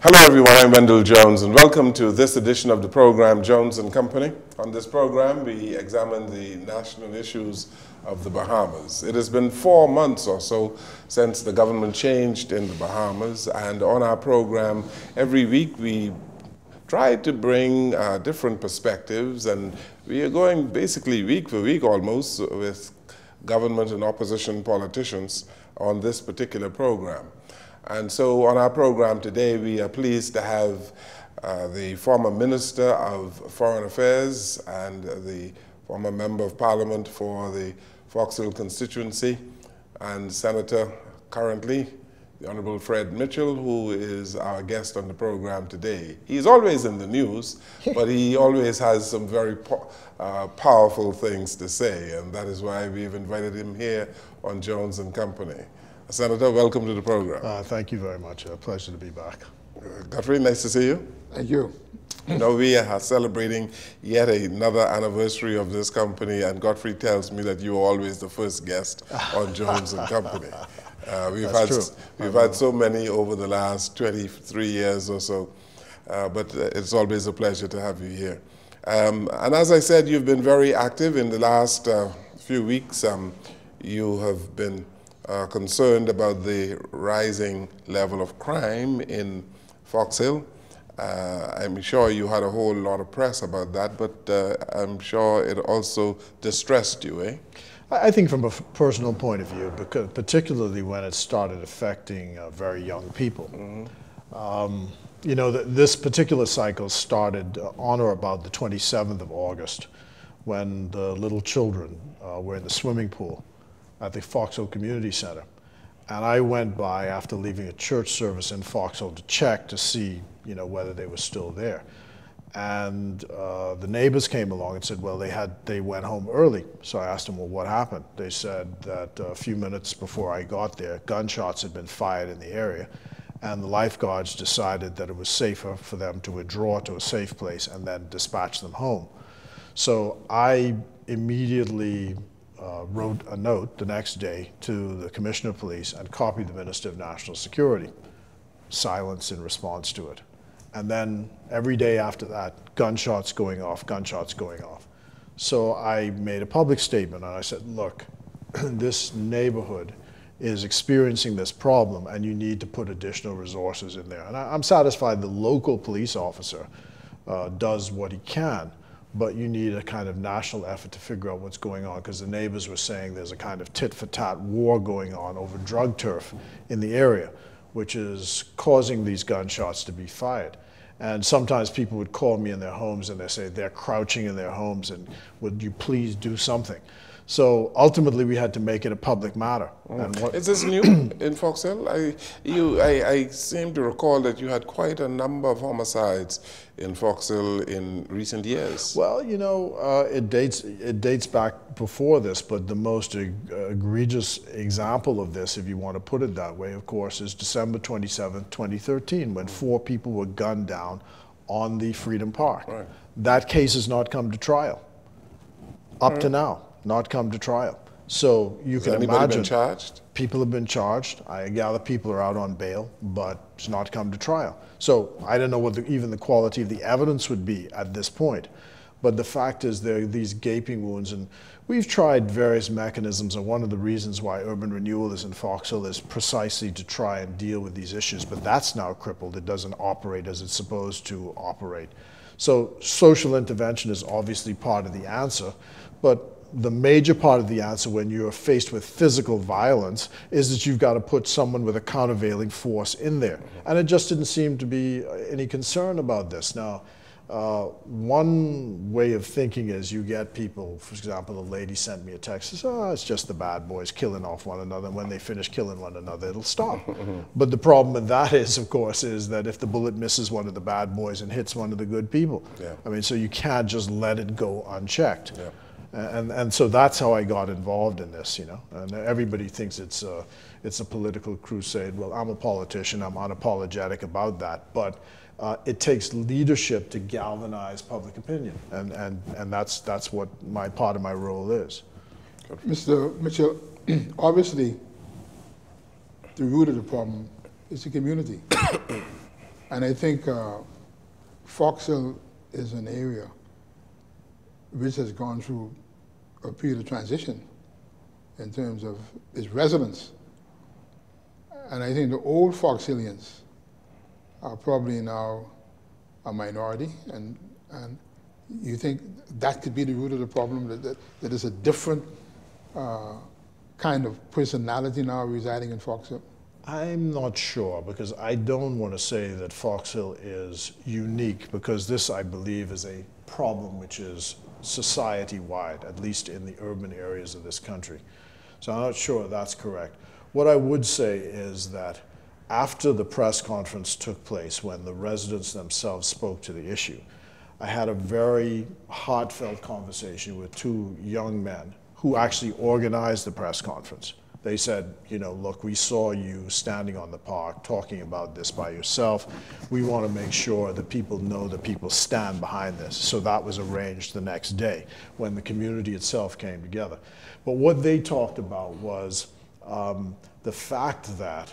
Hello everyone, I'm Wendell Jones and welcome to this edition of the program Jones & Company. On this program we examine the national issues of the Bahamas. It has been 4 months or so since the government changed in the Bahamas, and on our program every week we try to bring different perspectives, and we are going basically week for week almost with government and opposition politicians on this particular program. And so on our program today, we are pleased to have the former Minister of Foreign Affairs and the former Member of Parliament for the Fox Hill constituency and Senator currently, the Honorable FredMitchell, who is our guest on the program today. He's always in the news, but he always has some very powerful things to say, and that is why we've invited him here on Jones & Company. Senator, welcome to the program. Thank you very much. A pleasure to be back. Godfrey, nice to see you. Thank you. You know, we are celebrating yet another anniversary of this company, and Godfrey tells me that you are always the first guest on Jones & Company. We've had so many over the last 23 years or so, but it's always a pleasure to have you here. And as I said, you've been very active in the last few weeks. You have been concerned about the rising level of crime in Fox Hill. I'm sure you had a whole lot of press about that, but I'm sure it also distressed you, eh? I think from a personal point of view, because particularly when it started affecting very young people. Mm-hmm. You know, this particular cycle started on or about the 27th of August, when the little children were in the swimming pool at the Fox Hill Community Center. And I went by after leaving a church service in Fox Hill to check to see, you know, whether they were still there. And the neighbors came along and said, well, they went home early. So I asked them, well, what happened? They said that a few minutes before I got there, gunshots had been fired in the area, and the lifeguards decided that it was safer for them to withdraw to a safe place and then dispatch them home. So I immediately wrote a note the next day to the Commissioner of Police and copied the Minister of National Security. Silence in response to it. And then every day after that, gunshots going off, gunshots going off. So I made a public statement and I said, look, this neighborhood is experiencing this problem and you need to put additional resources in there. And I'm satisfied the local police officer does what he can, but you need a kind of national effort to figure out what's going on, because the neighbors were saying there's a kind of tit-for-tat war going on over drug turf in the area, which is causing these gunshots to be fired. And sometimes people would call me in their homes and they say they're crouching in their homes and would you please do something? So ultimately we had to make it a public matter. And is this new in Fox Hill? I seem to recall that you had quite a number of homicides in Fox Hill in recent years. Well, you know, it dates back before this, but the most egregious example of this, if you want to put it that way, of course, is December 27th, 2013, when 4 people were gunned down on the Freedom Park. Right. That case has not come to trial, up to now. Not come to trial. So you can imagine. Has anybody been charged? People have been charged. I gather people are out on bail, but it's not come to trial. So I don't know what even the quality of the evidence would be at this point. But the fact is there are these gaping wounds, and we've tried various mechanisms, and one of the reasons why urban renewal is in Fox Hill is precisely to try and deal with these issues, but that's now crippled. It doesn't operate as it's supposed to operate. So social intervention is obviously part of the answer, but the major part of the answer when you're faced with physical violence is that you've got to put someone with a countervailing force in there. And it just didn't seem to be any concern about this. Now, one way of thinking is you get people, for example, a lady sent me a text, says, oh, it's just the bad boys killing off one another, and when they finish killing one another, it'll stop. But the problem with that is, of course, is that if the bullet misses one of the bad boys and hits one of the good people, I mean, so you can't just let it go unchecked. And so that's how I got involved in this, you know. And everybody thinks it's a political crusade. Well, I'm a politician. I'm unapologetic about that. But it takes leadership to galvanize public opinion, and that's what part of my role is. Mr. Mitchell, obviously, the root of the problem is the community. And I think Fox Hill is an area which has gone through a period of transition in terms of its residents. And I think the old Fox Hillians are probably now a minority, and you think that could be the root of the problem, that there's a different kind of personality now residing in Fox Hill? I'm not sure, because I don't want to say that Fox Hill is unique, because this, I believe, is a problem which is society-wide, at least in the urban areas of this country. So I'm not sure that's correct. What I would say is that after the press conference took place, when the residents themselves spoke to the issue, I had a very heartfelt conversation with two young men who actually organized the press conference. They said, you know, look, we saw you standing on the park talking about this by yourself. We want to make sure that people know that people stand behind this. So that was arranged the next day when the community itself came together. But what they talked about was the fact that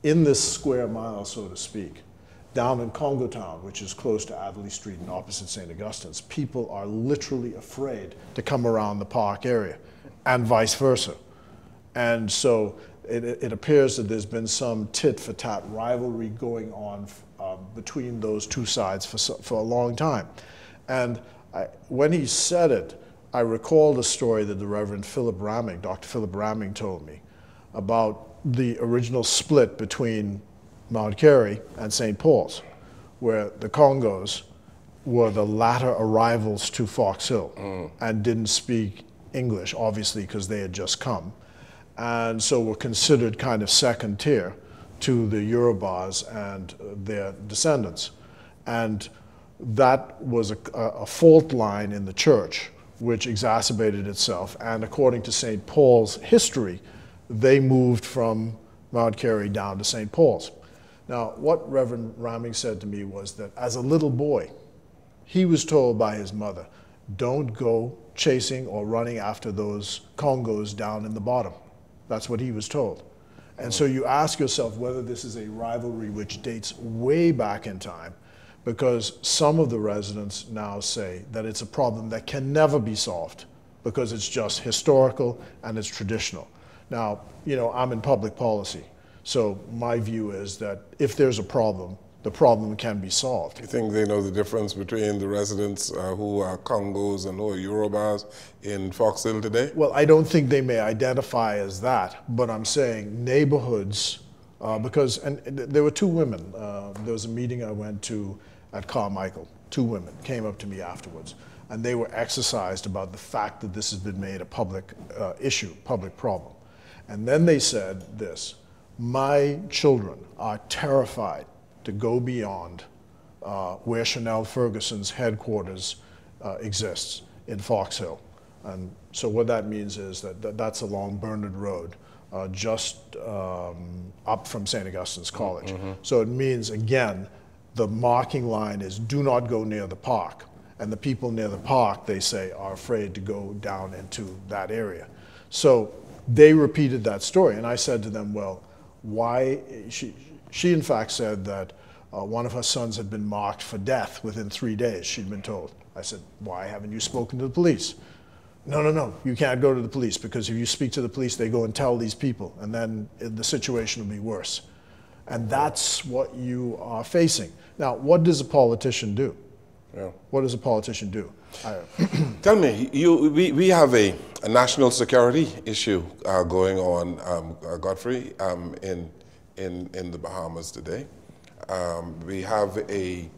in this square mile, so to speak, down in Congo Town, which is close to Adderley Street and opposite St. Augustine's, people are literally afraid to come around the park area, and vice versa. And so it appears that there's been some tit-for-tat rivalry going on between those two sides for a long time. And when he said it, I recalled a story that the Reverend Philip Ramming, Dr. Philip Ramming, told me about the original split between Mount Carey and St. Paul's, where the Congos were the latter arrivals to Fox Hill and didn't speak English, obviously, because they had just come. And so were considered kind of second tier to the Yorubas and their descendants. And that was a fault line in the church, which exacerbated itself. And according to St. Paul's history, they moved from Mount Carey down to St. Paul's. Now, what Reverend Ramming said to me was that as a little boy, he was told by his mother, don't go chasing or running after those Congos down in the bottom. That's what he was told. And so you ask yourself whether this is a rivalry which dates way back in time, because some of the residents now say that it's a problem that can never be solved because it's just historical and it's traditional. Now, you know, I'm in public policy, so my view is that if there's a problem, the problem can be solved. You think they know the difference between the residents who are Congos and who are Yorubas in Fox Hill today? Well, I don't think they may identify as that, but I'm saying neighborhoods, because, and there were two women. There was a meeting I went to at Carmichael. Two women came up to me afterwards, and they were exercised about the fact that this has been made a public issue, public problem. And then they said this, my children are terrified to go beyond where Chanel Ferguson's headquarters exists in Fox Hill. And so what that means is that that's along Bernard Road, just up from St. Augustine's College. Mm-hmm. So it means, again, the marking line is do not go near the park. And the people near the park, they say, are afraid to go down into that area. So they repeated that story. And I said to them, well, why? She in fact said that one of her sons had been marked for death within 3 days, she'd been told. I said, why haven't you spoken to the police? No, you can't go to the police, because if you speak to the police, they go and tell these people, and then the situation will be worse. And that's what you are facing. Now, what does a politician do? Yeah. What does a politician do? Tell me, we have a national security issue going on, Godfrey, in the Bahamas today. We have a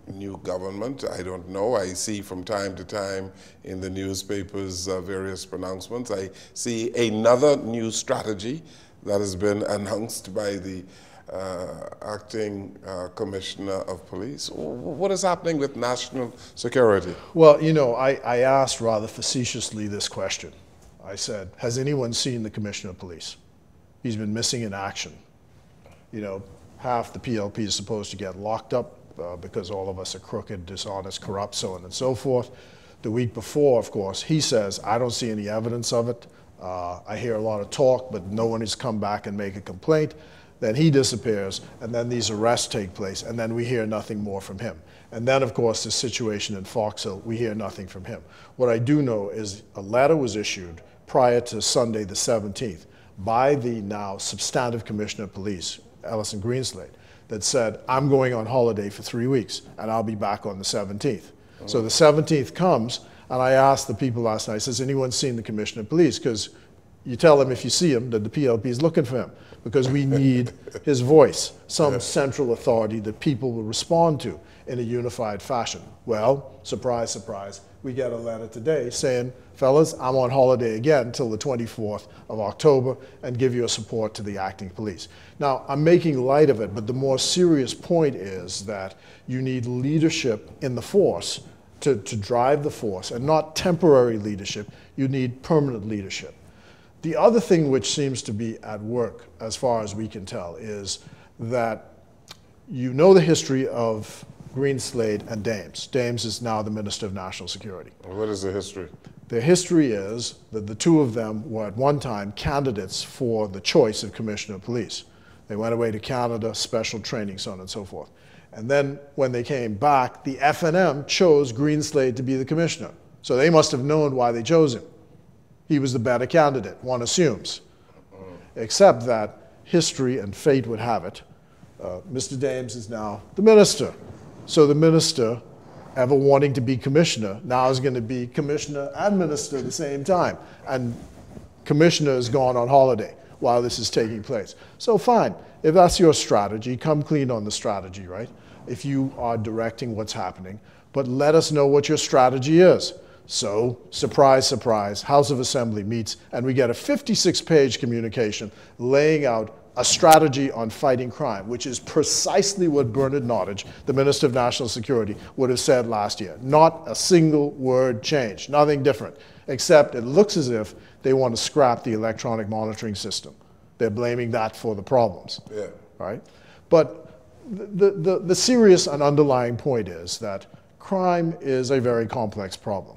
new government. I don't know. I see from time to time in the newspapers various pronouncements. I see another new strategy that has been announced by the acting commissioner of police. What is happening with national security? Well, you know, I asked rather facetiously this question. I said, has anyone seen the commissioner of police? He's been missing in action. You know, half the PLP is supposed to get locked up because all of us are crooked, dishonest, corrupt, so on and so forth. The week before, of course, he says, I don't see any evidence of it. I hear a lot of talk, but no one has come back and make a complaint. Then he disappears, and then these arrests take place, and then we hear nothing more from him. And then, of course, the situation in Fox Hill, we hear nothing from him. What I do know is a letter was issued prior to Sunday the 17th by the now substantive Commissioner of Police, Ellison Greenslade, that said, I'm going on holiday for 3 weeks, and I'll be back on the 17th. So the 17th comes, and I asked the people last night, has anyone seen the Commissioner of Police? Because you tell them if you see him that the PLP is looking for him, because we need his voice, some central authority that people will respond to in a unified fashion. Well, surprise, surprise, we get a letter today saying, fellas, I'm on holiday again till the 24th of October and give your support to the acting police. Now, I'm making light of it, but the more serious point is that you need leadership in the force to drive the force, and not temporary leadership. You need permanent leadership. The other thing which seems to be at work, as far as we can tell, is that you know the history of Greenslade and Dames. Dames is now the Minister of National Security. What is the history? The history is that the two of them were at one time candidates for the choice of Commissioner of Police. They went away to Canada, special training, so on and so forth. And then when they came back, the FNM chose Greenslade to be the commissioner. So they must have known why they chose him. He was the better candidate, one assumes. Except that history and fate would have it, Mr. Dames is now the minister. So the minister, ever wanting to be commissioner, now is going to be commissioner and minister at the same time. And commissioner has gone on holiday while this is taking place. So fine, if that's your strategy, come clean on the strategy, right? If you are directing what's happening, but let us know what your strategy is. So, surprise, surprise, House of Assembly meets, and we get a 56-page communication laying out a strategy on fighting crime, which is precisely what Bernard Nottage, the Minister of National Security, would have said last year. Not a single word changed, nothing different, except it looks as if they want to scrap the electronic monitoring system. They're blaming that for the problems, right? But the serious and underlying point is that crime is a very complex problem.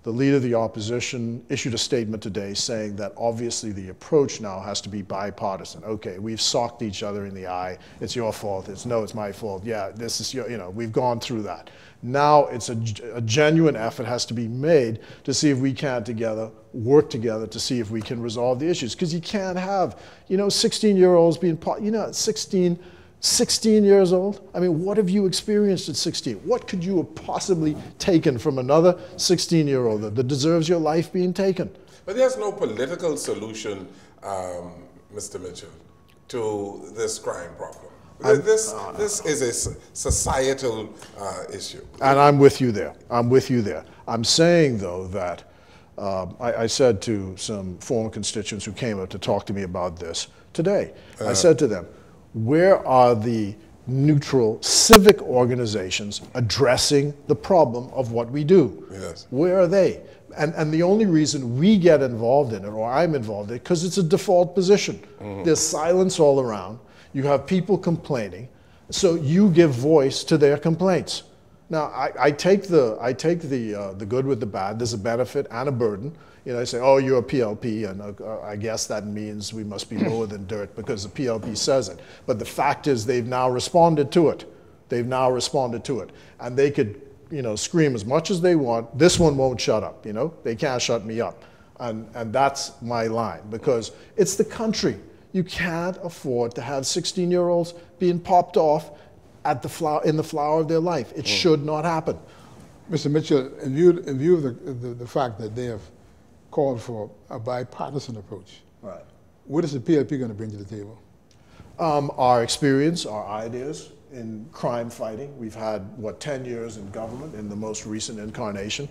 The leader of the opposition issued a statement today saying that obviously the approach now has to be bipartisan. Okay, we've socked each other in the eye. It's your fault. It's my fault. Yeah, this is your, we've gone through that. Now it's a genuine effort has to be made to see if we can work together to see if we can resolve the issues. Because you can't have, 16-year-olds being, 16 years old? I mean, what have you experienced at 16? What could you have possibly taken from another 16-year-old that deserves your life being taken? But there's no political solution, Mr. Mitchell, to this crime problem. This is a societal issue. And I'm with you there. I'm with you there. I'm saying, though, that I said to some former constituents who came up to talk to me about this today, I said to them, where are the neutral civic organizations addressing the problem of what we do? Yes. Where are they? And the only reason we get involved in it, or I'm involved in it, because it's a default position. There's silence all around. You have people complaining, so you give voice to their complaints. Now, I take the good with the bad. There's a benefit and a burden. I say, oh, you're a PLP, and I guess that means we must be lower than dirt because the PLP says it. But the fact is they've now responded to it. They've now responded to it. And they could, scream as much as they want. This one won't shut up, They can't shut me up. And that's my line, because it's the country. You can't afford to have 16-year-olds being popped off at in the flower of their life. It should not happen. Mr. Mitchell, in view of the fact that they have called for a bipartisan approach, right, what is the PLP going to bring to the table? Our experience, our ideas in crime fighting. We've had, 10 years in government in the most recent incarnation.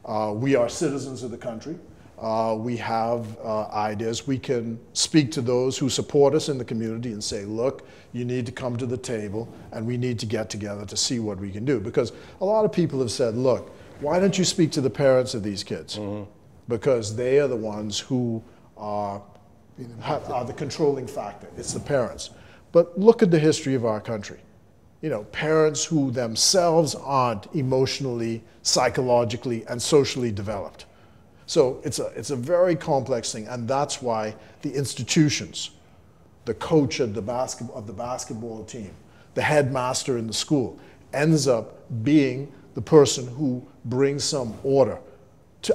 We are citizens of the country. We have ideas. We can speak to those who support us in the community and say, look, you need to come to the table and we need to get together to see what we can do. Because a lot of people have said, look, why don't you speak to the parents of these kids? Because they are the ones who are the controlling factor. It's the parents. But look at the history of our country. Parents who themselves aren't emotionally, psychologically, and socially developed. So it's a very complex thing, and that's why the institutions, the coach of the basketball team, the headmaster in the school, ends up being the person who brings some order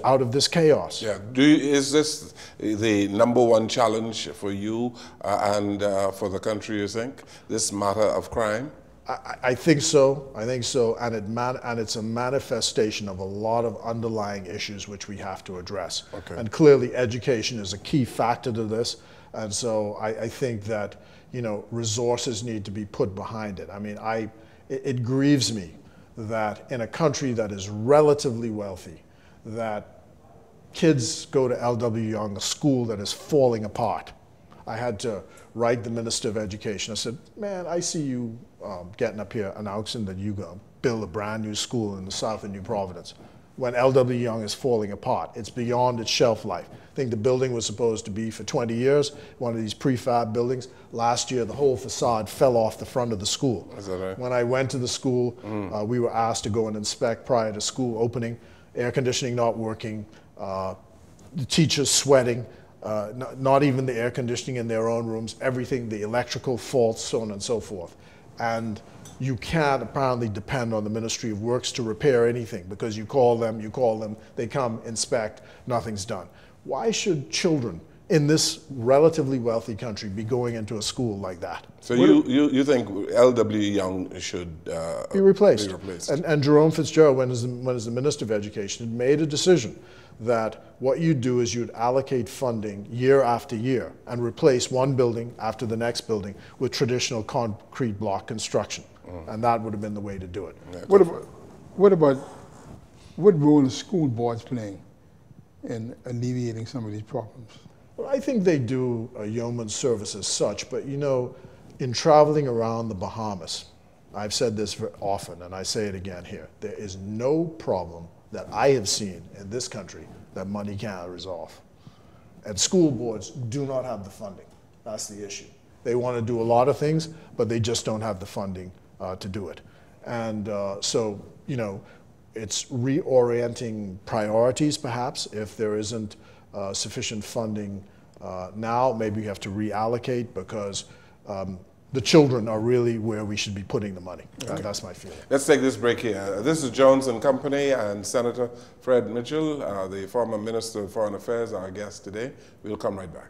out of this chaos. Yeah. Is this the #1 challenge for you and for the country, you think, this matter of crime? I think so. I think so, and it's a manifestation of a lot of underlying issues which we have to address. Okay. And clearly, education is a key factor to this. And so I think that, you know, resources need to be put behind it. I mean, it grieves me that in a country that is relatively wealthy, that kids go to L.W. Young, a school that is falling apart. I had to write the Minister of Education. I said, man, I see you getting up here announcing that you're going to build a brand new school in the south of New Providence. When L.W. Young is falling apart, it's beyond its shelf life. I think the building was supposed to be for 20 years, one of these prefab buildings. Last year, the whole facade fell off the front of the school. Is that right? When I went to the school, we were asked to go and inspect prior to school opening, air conditioning not working, the teachers sweating, not even the air conditioning in their own rooms, everything, the electrical faults, so on and so forth. And you can't apparently depend on the Ministry of Works to repair anything because you call them, they come, inspect, nothing's done. Why should children in this relatively wealthy country be going into a school like that? So you think L.W. Young should be replaced? And Jerome Fitzgerald, when as the Minister of Education, made a decision that what you'd do is you'd allocate funding year after year and replace one building after the next building with traditional concrete block construction. And that would have been the way to do it. Yeah, what role are school boards playing in alleviating some of these problems? Well, I think they do a yeoman's service as such, but you know, in traveling around the Bahamas, I've said this often and I say it again here, there is no problem that I have seen in this country that money cannot resolve. And school boards do not have the funding. That's the issue. They want to do a lot of things, but they just don't have the funding to do it. And so, you know, it's reorienting priorities perhaps. If there isn't sufficient funding now, maybe we have to reallocate because the children are really where we should be putting the money. Okay. That's my feeling. Let's take this break here. This is Jones and Company and Senator Fred Mitchell, the former Minister of Foreign Affairs, our guest today. We'll come right back.